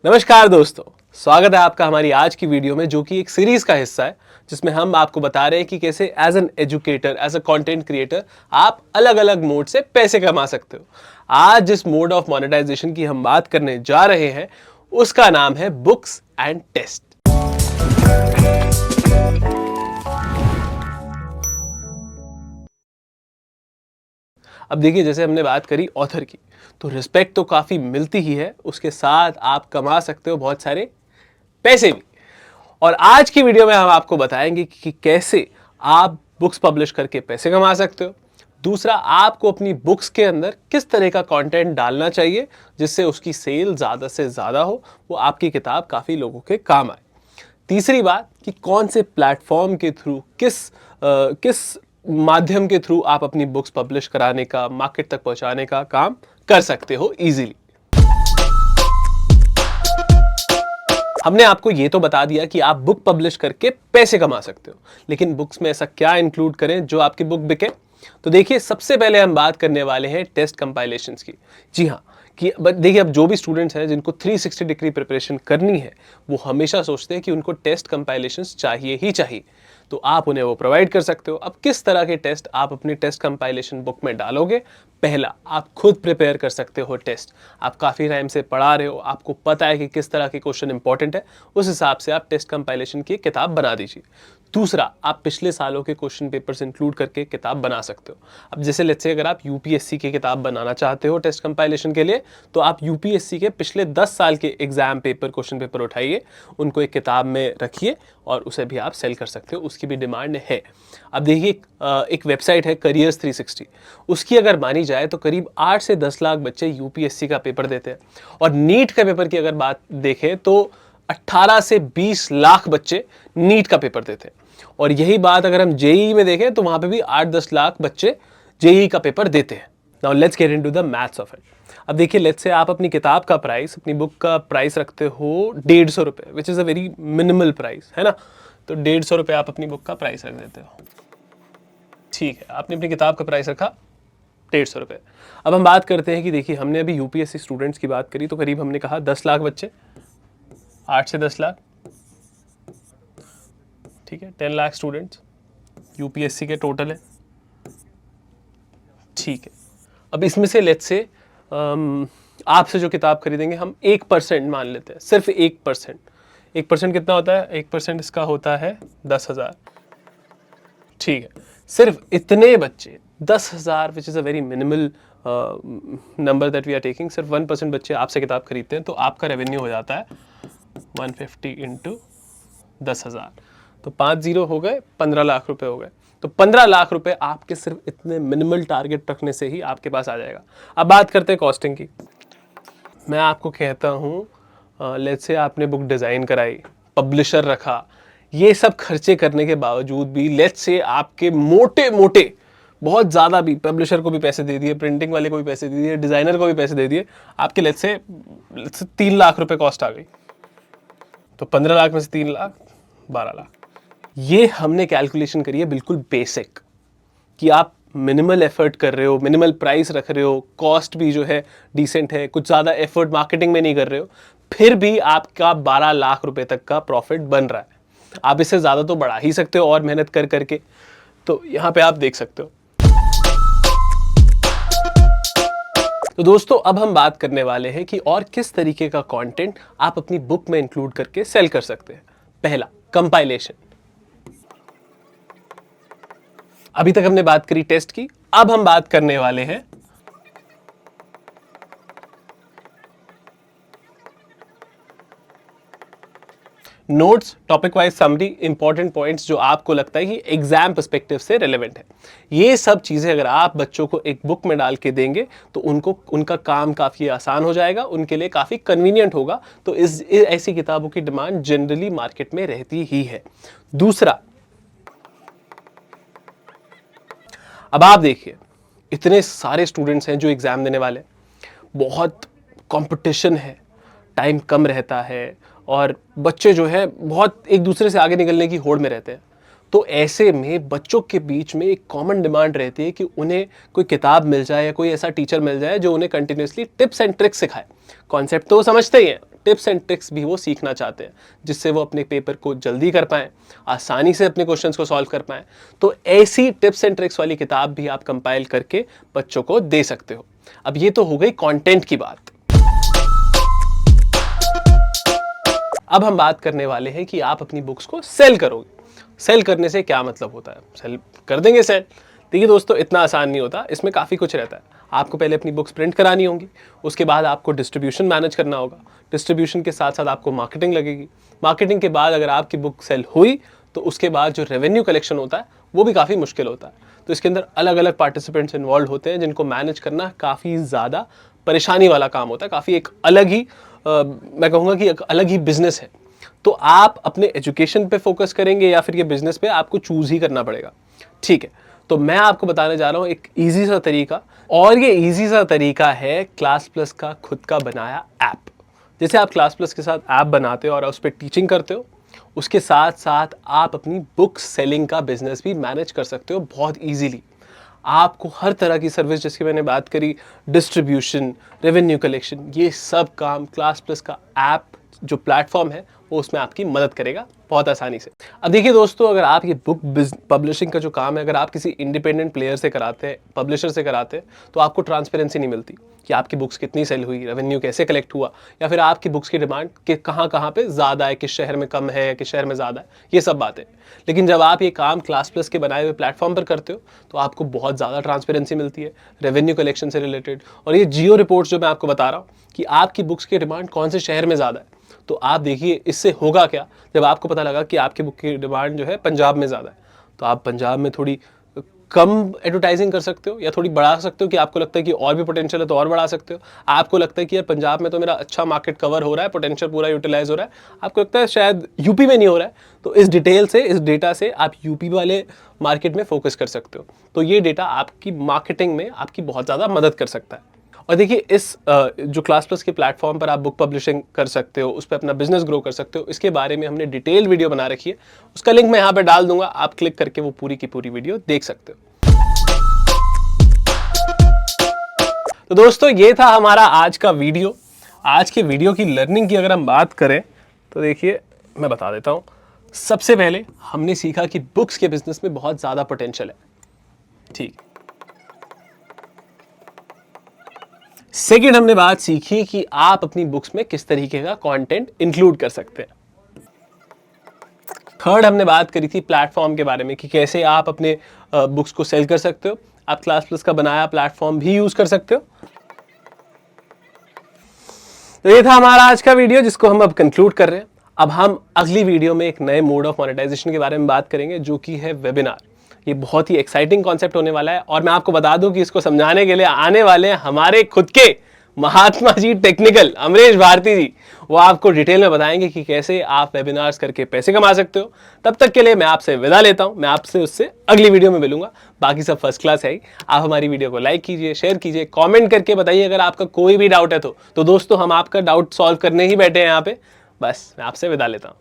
नमस्कार दोस्तों, स्वागत है आपका हमारी आज की वीडियो में, जो कि एक सीरीज का हिस्सा है जिसमें हम आपको बता रहे हैं कि कैसे as an educator, as a content creator आप अलग अलग मोड से पैसे कमा सकते हो। आज जिस मोड ऑफ मोनेटाइजेशन की हम बात करने जा रहे हैं उसका नाम है बुक्स एंड टेस्ट। अब देखिए, जैसे हमने बात करी ऑथर की, तो रिस्पेक्ट तो काफी मिलती ही है, उसके साथ आप कमा सकते हो बहुत सारे पैसे भी। और आज की वीडियो में हम आपको बताएंगे कि कैसे आप बुक्स पब्लिश करके पैसे कमा सकते हो। दूसरा, आपको अपनी बुक्स के अंदर किस तरह का कंटेंट डालना चाहिए जिससे उसकी सेल ज्यादा से ज्यादा हो, वो आपकी किताब काफी लोगों के काम आए। तीसरी बात कि कौन से प्लेटफॉर्म के थ्रू, किस माध्यम के थ्रू आप अपनी बुक्स पब्लिश कराने का, मार्केट तक पहुंचाने का काम कर सकते हो इजीली। हमने आपको ये तो बता दिया कि आप बुक पब्लिश करके पैसे कमा सकते हो, लेकिन बुक्स में ऐसा क्या इंक्लूड करें जो आपकी बुक बिके। तो देखिए, सबसे पहले हम बात करने वाले हैं टेस्ट कंपाइलेशंस की। जी हाँ, कि देखिए, अब जो भी स्टूडेंट्स हैं जिनको 360 डिग्री प्रिपरेशन करनी है, वो हमेशा सोचते हैं कि उनको टेस्ट कंपाइलेशंस चाहिए ही चाहिए, तो आप उन्हें वो प्रोवाइड कर सकते हो। अब किस तरह के टेस्ट आप अपनी टेस्ट कंपाइलेशन बुक में डालोगे? पहला, आप खुद प्रिपेयर कर सकते हो टेस्ट। आप काफ़ी टाइम से पढ़ा रहे हो, आपको पता है कि किस तरह के क्वेश्चन इंपॉर्टेंट है, उस हिसाब से आप टेस्ट कंपाइलेशन की किताब बना दीजिए। दूसरा, आप पिछले सालों के क्वेश्चन पेपर्स इंक्लूड करके किताब बना सकते हो। अब जैसे लेट्स से अगर आप यूपीएससी की किताब बनाना चाहते हो टेस्ट कंपाइलेशन के लिए, तो आप यूपीएससी के पिछले 10 साल के एग्जाम पेपर, क्वेश्चन पेपर उठाइए, उनको एक किताब में रखिए और उसे भी आप सेल कर सकते हो, उसकी भी डिमांड है। अब देखिए, एक वेबसाइट है करियर्स 360, उसकी अगर मानी जाए तो करीब 8 से 10 लाख बच्चे यूपीएससी का पेपर देते हैं, और नीट का पेपर की अगर बात देखें तो 18 से 20 लाख बच्चे नीट का पेपर देते हैं। और यही बात अगर हम जेईई में देखें तो वहां पे भी 8-10 लाख बच्चे जेईई का पेपर देते हैं। Now let's get into the maths of it. अब देखिए, लेट्स से आप अपनी किताब का प्राइस, अपनी बुक का प्राइस रखते हो 150 रुपये, विच is a very minimal price, है ना। तो 150 रुपये आप अपनी बुक का प्राइस रख देते हो। ठीक है, आपने अपनी किताब का प्राइस रखा 150 रुपये। अब हम बात करते हैं कि देखिए, हमने अभी यूपीएससी स्टूडेंट्स की बात करी, तो करीब हमने कहा 10 लाख बच्चे, 8 से 10 लाख, ठीक है, 10 लाख स्टूडेंट्स यूपीएससी के टोटल है। ठीक है, अब इसमें से लेट्स से आपसे जो किताब खरीदेंगे, हम 1% मान लेते हैं, सिर्फ 1%। 1% कितना होता है? 1% इसका होता है 10,000। ठीक है, सिर्फ इतने बच्चे 10,000, which is a very minimal number that we are taking, सिर्फ 1% बच्चे आपसे किताब खरीदते हैं, तो आपका रेवेन्यू हो जाता है 150 इंटू 10,000, तो 5 जीरो हो गए, 15 लाख रुपए हो गए। तो 15 लाख रुपए आपके सिर्फ इतने मिनिमल टारगेट रखने से ही आपके पास आ जाएगा। अब बात करते हैं कॉस्टिंग की। मैं आपको कहता हूँ, लेट्स से आपने बुक डिज़ाइन कराई, पब्लिशर रखा, ये सब खर्चे करने के बावजूद भी लेट्स से आपके मोटे मोटे बहुत ज़्यादा भी, पब्लिशर को भी पैसे दे दिए, प्रिंटिंग वाले को भी पैसे दे दिए, डिज़ाइनर को भी पैसे दे दिए, आपके लेट्स से 3 लाख रुपए कॉस्ट आ गई। तो 15 लाख में से 3 लाख, 12 लाख। ये हमने कैलकुलेशन करी है बिल्कुल बेसिक, कि आप मिनिमल एफर्ट कर रहे हो, मिनिमल प्राइस रख रहे हो, कॉस्ट भी जो है डिसेंट है, कुछ ज़्यादा एफर्ट मार्केटिंग में नहीं कर रहे हो, फिर भी आपका 12 लाख रुपए तक का प्रॉफिट बन रहा है। आप इससे ज़्यादा तो बढ़ा ही सकते हो और मेहनत कर करके, तो यहाँ पे आप देख सकते हो। तो दोस्तों, अब हम बात करने वाले हैं कि और किस तरीके का कंटेंट आप अपनी बुक में इंक्लूड करके सेल कर सकते हैं। पहला, कंपाइलेशन। अभी तक हमने बात करी टेस्ट की, अब हम बात करने वाले हैं notes, topic wise summary, important points जो आपको लगता है कि एग्जाम पर्सपेक्टिव से रेलेवेंट है। ये सब चीजें अगर आप बच्चों को एक बुक में डाल के देंगे तो उनका काम काफी आसान हो जाएगा, उनके लिए काफी कन्वीनियंट होगा। तो ऐसी किताबों की डिमांड जनरली मार्केट में रहती ही है। दूसरा, अब आप देखिए, इतने सारे स्टूडेंट्स हैं जो एग्जाम देने वाले, बहुत कंपटीशन है, टाइम कम रहता है, और बच्चे जो है बहुत एक दूसरे से आगे निकलने की होड़ में रहते हैं। तो ऐसे में बच्चों के बीच में एक कॉमन डिमांड रहती है कि उन्हें कोई किताब मिल जाए या कोई ऐसा टीचर मिल जाए जो उन्हें कंटिन्यूसली टिप्स एंड ट्रिक्स सिखाए। कॉन्सेप्ट तो वो समझते ही हैं, टिप्स एंड ट्रिक्स भी वो सीखना चाहते हैं, जिससे वो अपने पेपर को जल्दी कर पाएं, आसानी से अपने क्वेश्चंस को सॉल्व कर पाएं। तो ऐसी टिप्स एंड ट्रिक्स वाली किताब भी आप कंपाइल करके बच्चों को दे सकते हो। अब ये तो हो गई कंटेंट की बात। अब हम बात करने वाले हैं कि आप अपनी बुक्स को सेल करोगे। सेल करने से क्या मतलब होता है? सेल कर देंगे सेल। देखिए दोस्तों, इतना आसान नहीं होता, इसमें काफ़ी कुछ रहता है। आपको पहले अपनी बुक्स प्रिंट करानी होंगी, उसके बाद आपको डिस्ट्रीब्यूशन मैनेज करना होगा, डिस्ट्रीब्यूशन के साथ साथ आपको मार्केटिंग लगेगी, मार्केटिंग के बाद अगर आपकी बुक सेल हुई तो उसके बाद जो रेवेन्यू कलेक्शन होता है वो भी काफ़ी मुश्किल होता है। तो इसके अंदर अलग अलग पार्टिसिपेंट्स इन्वॉल्व होते हैं, जिनको मैनेज करना काफ़ी ज़्यादा परेशानी वाला काम होता है, काफ़ी एक अलग ही मैं कहूँगा कि एक अलग ही बिजनेस है। तो आप अपने एजुकेशन पे फोकस करेंगे या फिर ये बिजनेस पे, आपको चूज ही करना पड़ेगा। ठीक है, तो मैं आपको बताने जा रहा हूँ एक इजी सा तरीका, और ये इजी सा तरीका है क्लास प्लस का खुद का बनाया ऐप। जैसे आप क्लास प्लस के साथ ऐप बनाते हो और उस पर टीचिंग करते हो, उसके साथ साथ आप अपनी बुक सेलिंग का बिजनेस भी मैनेज कर सकते हो बहुत ईजीली। आपको हर तरह की सर्विस, जिसकी मैंने बात करी, डिस्ट्रीब्यूशन, रेवेन्यू कलेक्शन, ये सब काम क्लास प्लस का ऐप जो प्लेटफॉर्म है वो उसमें आपकी मदद करेगा बहुत आसानी से। अब देखिए दोस्तों, अगर आप ये बुक पब्लिशिंग का जो काम है, अगर आप किसी इंडिपेंडेंट प्लेयर से कराते हैं, पब्लिशर से कराते हैं, तो आपको ट्रांसपेरेंसी नहीं मिलती कि आपकी बुक्स कितनी सेल हुई, रेवेन्यू कैसे कलेक्ट हुआ, या फिर आपकी बुक्स की डिमांड कि कहाँ पे ज़्यादा है, किस शहर में कम है, किस शहर में ज़्यादा है, ये सब बातें। लेकिन जब आप ये काम क्लास प्लस के बनाए हुए प्लेटफॉर्म पर करते हो तो आपको बहुत ज़्यादा ट्रांसपेरेंसी मिलती है रेवेन्यू कलेक्शन से रिलेटेड। और ये जियो रिपोर्ट्स जो मैं आपको बता रहा हूँ कि आपकी बुक्स की डिमांड कौन से शहर में ज़्यादा है, तो आप देखिए इससे होगा क्या, जब आपको पता लगा कि आपकी बुक की डिमांड जो है पंजाब में ज़्यादा है, तो आप पंजाब में थोड़ी कम एडवर्टाइजिंग कर सकते हो या थोड़ी बढ़ा सकते हो, कि आपको लगता है कि और भी पोटेंशियल है तो और बढ़ा सकते हो। आपको लगता है कि यार पंजाब में तो मेरा अच्छा मार्केट कवर हो रहा है, पोटेंशियल पूरा यूटिलाइज हो रहा है, आपको लगता है शायद यूपी में नहीं हो रहा है, तो इस डिटेल से, इस डेटा से आप यूपी वाले मार्केट में फोकस कर सकते हो। तो ये डेटा आपकी मार्केटिंग में आपकी बहुत ज़्यादा मदद कर सकता है। और देखिए, इस जो क्लास प्लस के प्लेटफॉर्म पर आप बुक पब्लिशिंग कर सकते हो, उस पर अपना बिजनेस ग्रो कर सकते हो, इसके बारे में हमने डिटेल वीडियो बना रखी है, उसका लिंक मैं यहाँ पे डाल दूंगा, आप क्लिक करके वो पूरी की पूरी वीडियो देख सकते हो। तो दोस्तों, ये था हमारा आज का वीडियो। आज के वीडियो की लर्निंग की अगर हम बात करें तो देखिए, मैं बता देता हूँ। सबसे पहले हमने सीखा कि बुक्स के बिजनेस में बहुत ज़्यादा पोटेंशियल है। ठीक। सेकेंड, हमने बात सीखी कि आप अपनी बुक्स में किस तरीके का कंटेंट इंक्लूड कर सकते हैं। थर्ड, हमने बात करी थी प्लेटफॉर्म के बारे में कि कैसे आप अपने बुक्स को सेल कर सकते हो। आप क्लास प्लस का बनाया प्लेटफॉर्म भी यूज कर सकते हो। तो ये था हमारा आज का वीडियो, जिसको हम अब कंक्लूड कर रहे हैं। अब हम अगली वीडियो में एक नए मोड ऑफ मोनेटाइजेशन के बारे में बात करेंगे, जो कि है वेबिनार। ये बहुत ही एक्साइटिंग कॉन्सेप्ट होने वाला है, और मैं आपको बता दूं कि इसको समझाने के लिए आने वाले हैं हमारे खुद के महात्मा जी टेक्निकल, अमरीश भारती जी। वो आपको डिटेल में बताएंगे कि कैसे आप वेबिनार्स करके पैसे कमा सकते हो। तब तक के लिए मैं आपसे विदा लेता हूं, मैं आपसे उससे अगली वीडियो में मिलूंगा। बाकी सब फर्स्ट क्लास है ही। आप हमारी वीडियो को लाइक कीजिए, शेयर कीजिए, कमेंट करके बताइए अगर आपका कोई भी डाउट है तो दोस्तों, हम आपका डाउट सॉल्व करने ही बैठे हैं यहाँ पे। बस मैं आपसे विदा लेता हूँ।